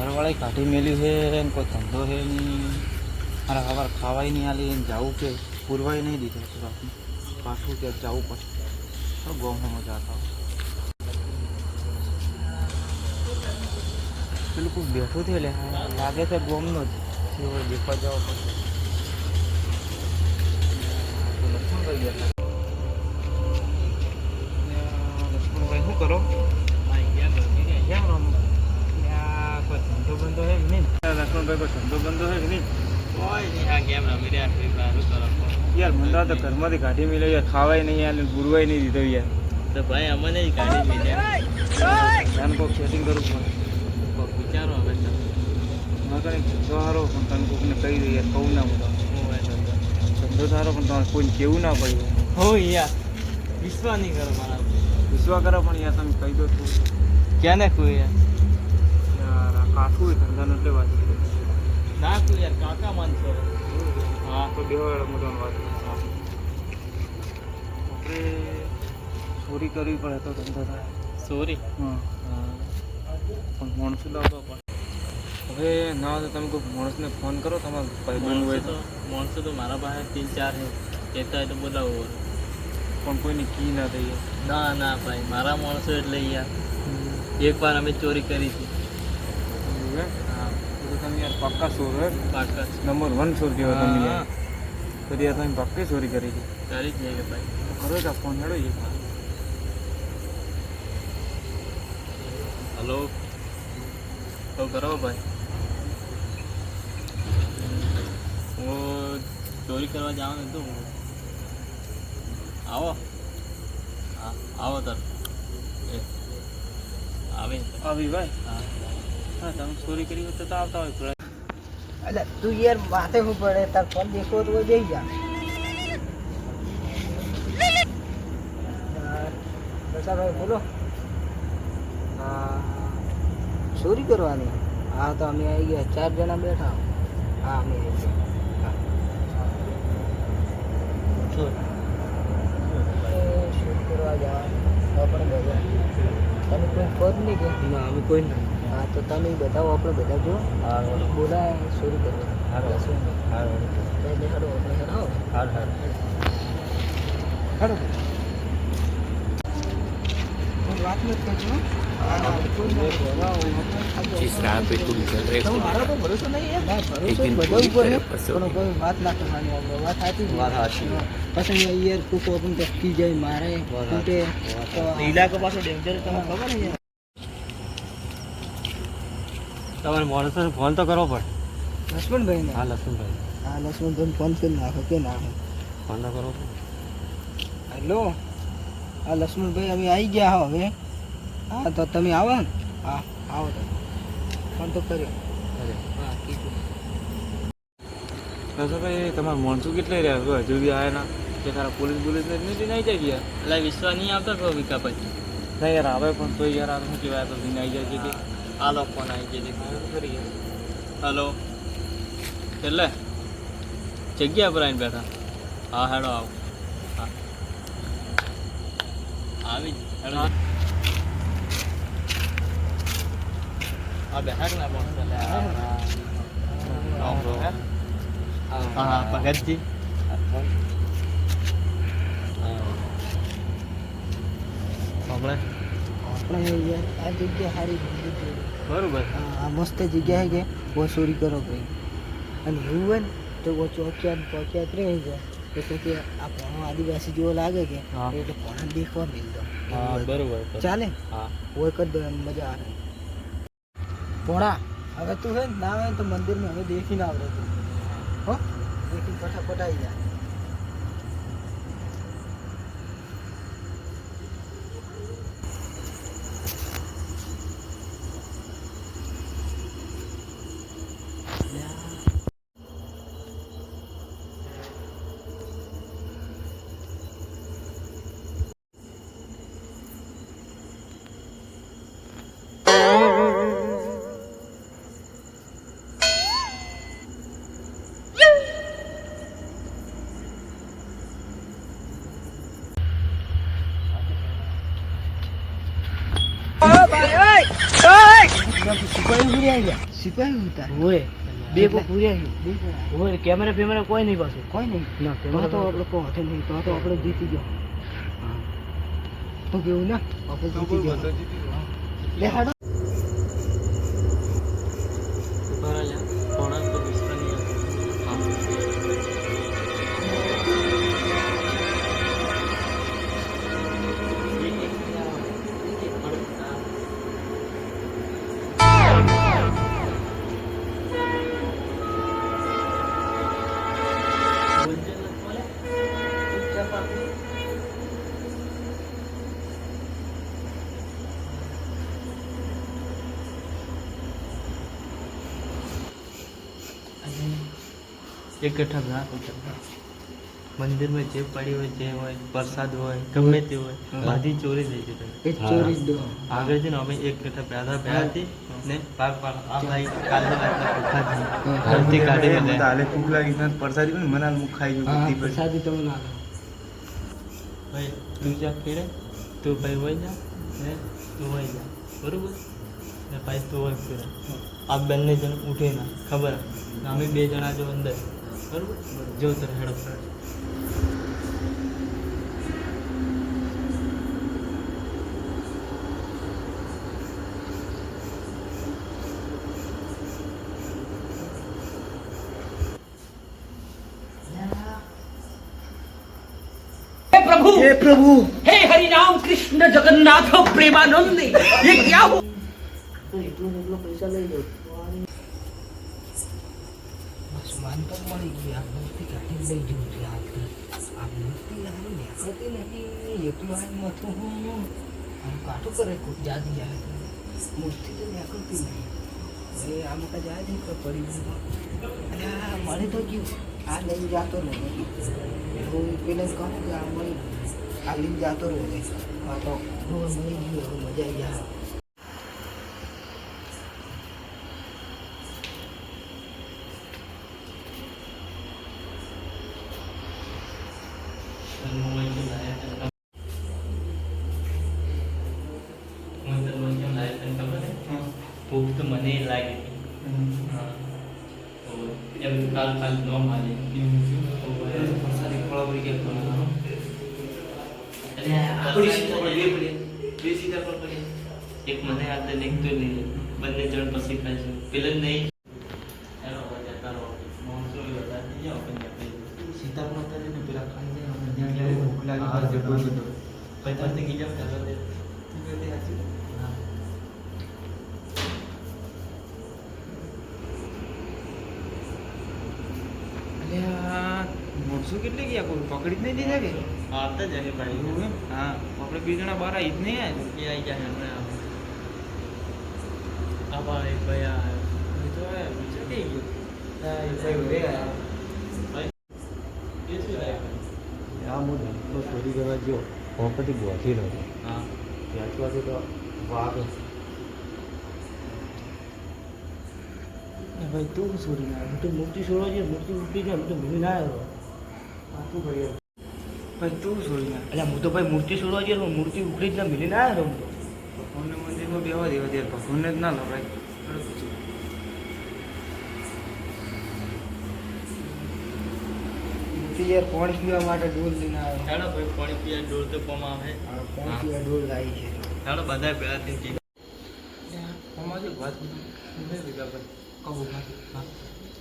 ઘરવાળી કાઢી મેલ્યું છે ને કોઈ ધંધો છે નહીં. મારા ખબર ખાવાય નહીં આલી ને જવું કે પૂરવાય નહીં દીધો તો પાછું ત્યાં જવું પડશે. ગોમમાં મજા આવતા પેલું કોઈ બેઠું થયું લાગે છે ગોમનો જ દેખવા જવો પડશે. લક્ષ્મણભાઈ બેઠા. લક્ષ્મણભાઈ શું કરો? કેમ રમો? કોઈ ધંધો બંધો છે કે નહીં? લક્ષ્મણભાઈ કોઈ ધંધો બંધો છે કે નહીં? કોઈ નહીં, આ ગેમ રમી રહ્યા યાર. મંદા તો ઘરમાંથી કાઢી મેળ્યો યાર, ખાવાય નહીં યાર, ગુરવાય નહીં દીધો યાર. તો ભાઈ અમને જ કાઢી મેળ્યા. ધ્યાન કોઈક સેટિંગ કરવું પડે. કોઈક વિચારો હવે મગર ધંધો સારો પણ તને કોઈકને કહી દે યાર, કહું ના બધા ધંધો સારો પણ તમારે કોઈને કેવું ના પડ્યું. હો યાર વિશ્વાસ નહીં કરો મારા. વિશ્વાસ કરો પણ યાર તમે કહી દો તો ક્યાં ને કોઈ યાર. યાર આ કાકું એ ધંધાનો એટલે વાત ના તું યાર કાકા માનશો. હા તો બે મોટા વાત આપણે ચોરી કરવી પડે તો ધંધો થાય. ચોરી? હા પણ માણસો લાવવા પડે. હવે ના તો તમે કોઈ માણસને ફોન કરો તમારા ભાઈબંધ હોય તો. માણસો તો મારા પાસે 3-4 છે, કહેતા હોય તો બોલાવો. પણ કોઈની કી ના દઈએ. ના ના ભાઈ મારા માણસો એટલે યાર એકવાર અમે ચોરી કરી હતી. હા તો તમે યાર પાક્કા ચોર હે? પાક્કા નંબર 1 ચોર કહેવાય તમે યાર. તો યાર તમે પાક્કી ચોરી કરી હતી? કરી જ નહીં કે ભાઈ. કરો જ ફોન હેડો એક. હલો તો કરો ભાઈ. હું ચોરી કરવા જવાનું હતું. આવો. હા આવો તર આવી ભાઈ. હા હા તમે ચોરી કરી હોય તો આવતા હોય થોડા. અલ્યા તું યાર માથે શું પડે? તાર ફોન દેખવો તો જઈ જા. ભાઈ બોલો. હા ચોરી કરવાની? હા તો અમે આવી ગયા, 4 જણા બેઠા. હા અમે આવી ગયા. ચોરી કરવા જવાનું આપણે બધા. તમે કોઈ ખોદ નહીં કે? ના અમે કોઈ નહીં. હા તો તમે બતાવો, આપણે બધા જો. હા બોલાય ચોરી કરવા. હા હારો આપણે હેડો. હારો વાત મત કરજો. जिस राह पे तुम चल रहे हो મારો તો ભરોસો નહીં યાર. ભરોસો બધા ઉપર છે પણ કોઈ વાત ના કરવાની. આપણે વાત સાચી પછી યાર કોઈ પણ ટપકી જાય મારે તૂટે તો ઇલાકો પાછો ડેન્જર તમને ખબર ને યાર. તમારે માણસોને ફોન તો કરવો પડે. લક્ષ્મણભાઈ ને? હા લક્ષ્મણભાઈ. હા લક્ષ્મણભાઈ ફોન કરી નાખો કે નાખો. ફોન તો કરવો પડે. હેલો હા લક્ષ્મણભાઈ અમે આવી ગયા હો હવે. હા તો તમે આવો ને? હા આવો તો ફોન તો કર્યો. હા કીધું. ભાઈ તમારા માણસો કેટલે રહ્યા હજુ બી આવ્યા ના? કે તારા પોલીસ નહીં જાય ગયા? એટલે વિશ્વાસ નહીં આવતો કહો વિકાભાઈ. નહીં યાર આવે પણ તો યાર શું કહેવાય તો દિન આવી જાય છે કે આ લોકો ફોન આવી જાય ખરી. હલો એટલે જગ્યા પર આવીને બેઠા. હા હેડો આવો. હા આવી હેડો. હા બેઠા કે ના હા ભગતજી. આપણે યાર આ જગ્યા સારી બરોબર. આ મસ્ત જગ્યા છે કે બહુ ચોરી કરો ભાઈ. અને એવું હોય ને તો બહુ ચોક્યાત રહી જાય. એટલે કે આ ભણો આદિવાસી જેવો લાગે કે એટલે ભણા દેખવા મિલતો. હા બરોબર ચાલે. હા હોય કરી મજા આવે. ભણા હવે તું હે ના હોય તો મંદિરમાં હવે દેખીને આવડે તું. હો દેખી ફટાફટ આવી જાય. સિપાહી હતા હોય બે કો પૂર્યા બે જણા. હોય કેમેરા ફેમેરા કોઈ નહીં પાછું કોઈ નહીં ના તો કેમેરા તો આપણે કોઈ હોતે નહીં તો આપણે જીતી ગયો તો કેવું ના આપણે જીતી ગયો લે હાડો इकट्ठा घास मंदिर में जे पड़ी હોય જે હોય પ્રસાદ હોય ગમે તે હોય બધી ચોરી થઈ ગઈ એ ચોરી જ દો આગળ છે ને અમે એક કઠા પ્યાદા પ્યાદી ને પાક પાક આ ભાઈ કાલે રાતના ભૂખા છે ઘરથી કાઢી લે તાલે ભૂખ લાગી તને પરસાદી પણ મનાલ મુખ ખાઈ ગયું હા બધી પર પ્રસાદી તમે ના લો ભાઈ તું જા ખેડે તું ભાઈ હોય જા ને તું હોય જા બરોબર ને ભાઈ તું હોય ખેડે આ બંને જણ ઉઠે ના ખબર અમે બે જણા જો અંદર બરોબર જો તર હેડો हे प्रभु हे हरि राम कृष्ण जगन्नाथ प्रेमानंद ये क्या हो તો એટલો પૈસા લઈ લો બસ માન તો મળી ગઈ આ મૂર્તિ કાઢી લઈ જવું છે આ મૂર્તિ આની નીકળતી નથી એટલું આ મથું હું આમ કાઠું કરે ખૂબ જાદી જાય મૂર્તિ તો નીકળતી નહીં હવે આ મોટા જાય નહીં તો પડી ગયું અને આ મળી તો ગયું આ લઈને જતો નહીં હું પેલા કહું કે આ મળી આ લઈને જતો રહે આ તો મળી ગયું હવે મજા આવી જાય ભૂખ તો મને લાગી એમ કાલ કાલ ન માલે સારી ફળો પડી ગયા આપણી સીધા બે સીધા પર પડી એક મને હાથે નીકતો નહીં બંને જણ પછી ખાય છે પેલા નહીં સીતાફળ હતા ને પેલા ખાઈ જાય આપણે ત્યાં ગયા ભૂખ લાગી હા જબો જબો પછી ગીજા કરવા દે મોટસો કેટલી ગયા કોઈ પકડી જ નહીં દીધા કે આવતા જ હે ભાઈ એવું એમ? હા આપણે બે જણા બહાર આવી જ નહીં આવ્યા એ આવી ગયા હમણાં આ ભાઈ ભાઈ આ તો બીજું કઈ ગયું ભાઈ એ શું લાગ્યું આ હું ધંધો ચોરી કરવા ગયો પોપટી બોધી રહ્યો હા ત્યાંથી તો વાઘ ભાઈ તું છોડી ના હું તો મૂર્તિ છોડવા છે મૂર્તિ ઉઠી જાય હું તો ભૂલી ના આવ્યો આ શું ભાઈ ભાઈ તું છોડી ના એટલે હું તો ભાઈ મૂર્તિ છોડવા છે મૂર્તિ ઉખડી જ ના મિલી ના આવ્યો હું તો ભગવાનને મંદિરમાં બેવા દેવા દે ભગવાનને જ ના લવડાય મૂર્તિ યાર પાણી પીવા માટે ડોલ લઈને આવ્યો ચાલો ભાઈ પાણી પીવા ડોલ તો કોમાં આવે પાણી પીવા ડોલ લાવી છે ચાલો બધા ભેળા થઈને જઈએ. અમારી વાત કહું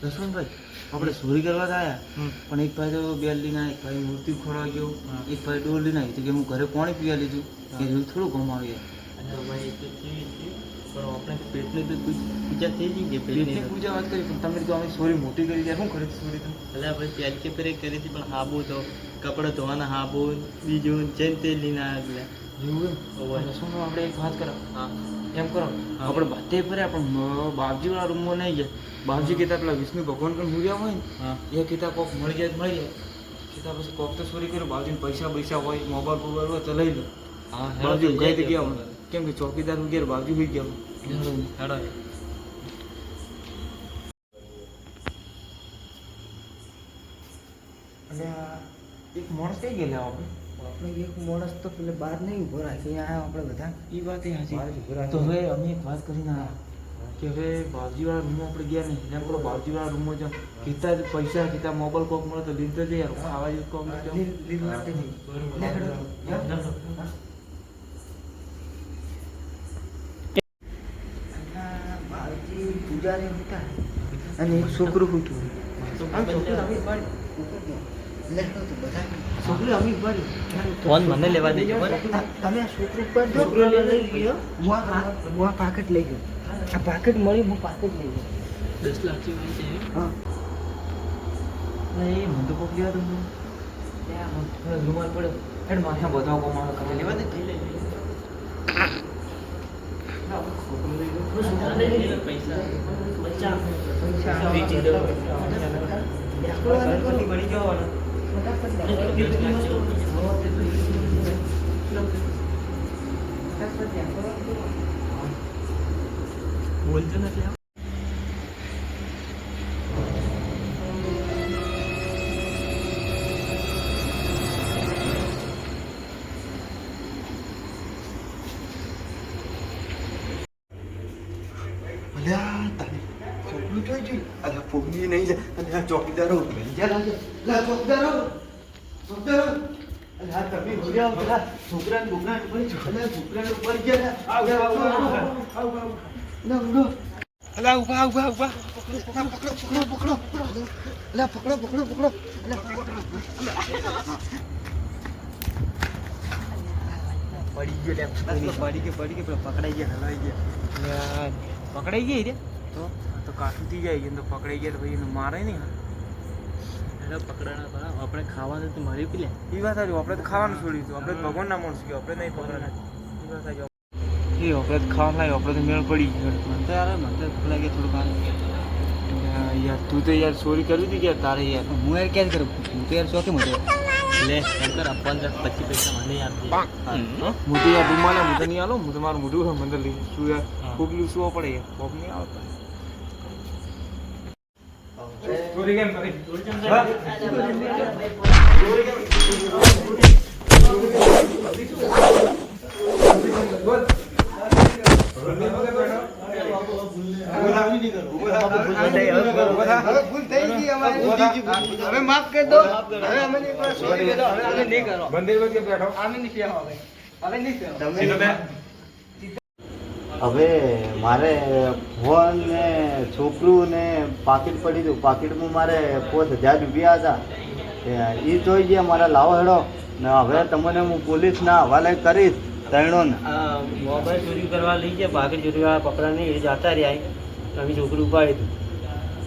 દશવંતભાઈ આપણે ચોરી કરવા જ આવ્યા પણ એક ભાઈ તો બેલ લઈને આવ્યા, એક ભાઈ મૂર્તિ ખોળવા ગયો એક ભાઈ ડોલ લઈને આવી તો કે હું ઘરે પાણી પીવા લીધું એ જોયું થોડું ગમાવી અને ભાઈ એ તો કેવી છે પણ આપણે પેટની તો પૂજા થઈ ગઈ કે પેટની પેટની પૂજા વાત કરી પણ તમે તો અમે ચોરી મોટી કરી ત્યારે શું કરી ચોરી તો એટલે આપણે ત્યાર કે ફેરે કરી હતી પણ હાબુ તો કપડાં ધોવાના હાબુ બીજું જેમ તે લઈને આવ્યા એવું એમ ઓવે. દશવંતભાઈ આપણે એક વાત કરો હા એમ કરો આપણે બધે ફર્યા પણ બાપજીવાળા રૂમમાં નહીં ગયા બાપજી કહેતા પેલા વિષ્ણુ ભગવાન પણ મૂર્યા હોય ને હા એ કીધા કોક મળી જાય કીધા પછી કોક તો ચોરી કર્યો બાપજીને પૈસા હોય મોબાઈલ હોય તો લઈ લો હા બાપજી હેડો ઉગાઈ ગયા હોય કેમ કે ચોકીદાર ઉગેર બાપજી હોઈ ગયા હોય હેડો અને એક માણસ કઈ ગયેલા આપણે આપણે એક માણસ તો પેલે બહાર નહીં ઉભો રાખી અહીંયા આપણે બધા એ વાત એ બહાર જ ઉભો સાચી રાખી. તો હવે અમે એક વાત કરીને આવ્યા કે હવે બાવજીવાળા રૂમમાં આપણે ગયા નહીં એને પેલો બાવજીવાળા રૂમમાં જાઓ કીધા પૈસા કીધા મોબાઈલ કોક મળે તો લીધો જ યાર ખાવા જેવું કોમ પૂજારી હતા અને એક છોકરું હતું છોકરી અમી ફોન મને લેવા દેજો તમે આ છોકરું લઈ ગયો હું આ પાકેટ લઈ ગયો આ પાકેટ મળી હું પાકેટ લઈ ગયો 10 લાખ જેવી છે હા એ મને તો કોક લેવા દઉં રૂમાલ પડ્યો હેડ માથા બધા કોમાનો તમે લેવા દે પૈસા બોલતો નથી અલ્યા તારે છોકરું જોઈ જોઈ અલ્યા પોગની નહીં જાય અલ્યા ચોકીદારો ચોકીદારો અલ્યા તમે બોલ્યા પેલા છોકરાને બોકરાને ઉપર અલ્યા છોકરાને ઉપર ગયા અલ્યા ઉભા પકડો અલ્યા પકડો પડી ગયો પડી કે પકડાઈ ગયા હલાઈ ગયા પકડાઈ ગઈ રે તો કાઠુંથી જાય તો પકડાઈ ગયા તો ભાઈ એને મારે નહીં પકડાણા બરાબર આપણે ખાવાનું તો મળી પી લે એ વાત સાચી આપણે તો ખાવાનું છોડ્યું હતું આપણે ભગવાન ના માણસ ગયો આપણે નહીં પકડાના એ વાત સાચી એ આપણે તો ખાવાનું લાવ્યો આપણે તો મેળ પડી ગયો મને તો યાર મને તો ભૂખ લાગે થોડું યાર તું તો યાર ચોરી કરવી હતી યાર તારે યાર હું યાર ક્યાં કરું હું તો યાર શોખી મળ્યો લે એમ કર 15-25 પૈસા મને આપજે હું તો યાર રૂમાલ હું તો નહીં આલો હું તો મારું મોઢું મંદર લઈ શું યાર ખોગલું શું પડે યાર ખોગ નહીં આવતા ચોરી કેમ કરી હવે માફ કરી દો હવે અમે નહીં કરો સોરી હવે અમે નહીં કરો મંદિર માં કેમ બેઠો અમે નહીં કહેવા હવે નહીં કહેવા હવે મારે ફોન ને છોકરું ને પાકીટ પડી હતું પાકીટમાં મારે 5000 રૂપિયા હતા એ જોઈ ગયા મારા લાવો હેડો ને હવે તમને હું પોલીસના હવાલે કરીશ ત્રણોને મોબાઈલ ચોરી કરવા લઈ ગયા પાકીટ ચોરી વાળા પકડા નહીં એ જતા રહ્યા અમે છોકરું ઉપાડી હતું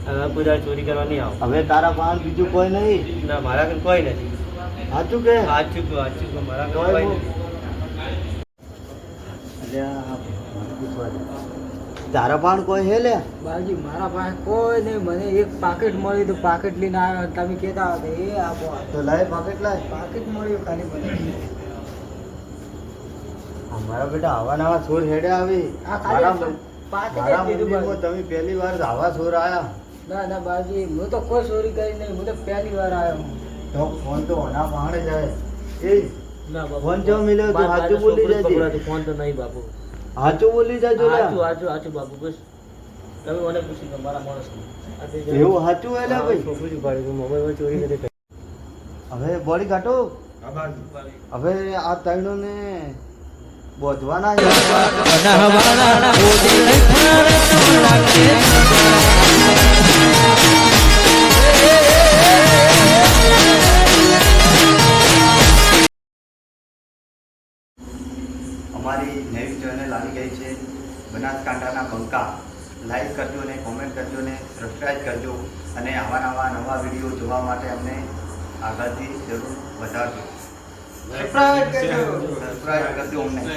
હવે બધા ચોરી કરવા નહીં આવો હવે તારા પાસે બીજું કોઈ નહીં ના મારા કઈ કોઈ નથી સાચું કે સાચું મારા કઈ કોઈ નથી તારા પાસે કોઈ હે લે બાજી મારા પાસે કોઈ નહીં મને એક પાકેટ મળ્યું તો પાકેટ લઈને આવ્યો તમે કહેતા હતા એ આપો તો લાય પાકેટ લાય પાકેટ મળ્યું ખાલી મને અમારા બેટા આવા નવા છોર હેડે આવી આ ખાલી મારા પાકેટ જ દીધું મંદિરમાં તમે પહેલી વાર આવા છોર આયા ના બાજી હું તો કોઈ ચોરી કરી નહીં હું તો પહેલી વાર આવ્યો તો ફોન તો ઓના પાણે જાય એ ના બાપુ ફોન જો મિલ્યો તો સાચું બોલી જજે ફોન તો નહીં બાપુ સાચું બોલી જજો લે સાચું બાપુ બસ તમે મને પૂછી લો મારા માણસ એવું સાચું હે લે ભાઈ છોકરું જ ઉપાડી મોબાઈલ ચોરી કરી હવે બોડી કાઢો હવે આ ત્રણોને બોધવાના અમારી નવી ચેનલ આવી ગઈ છે બનાસકાંઠાના બંકા લાઈક કરજો ને કોમેન્ટ કરજો ને સબસ્ક્રાઈબ કરજો અને આવા નવા વિડીયો જોવા માટે અમને આગળથી જરૂર વધારજો સબસ્ક્રાઈબ કરજો અમને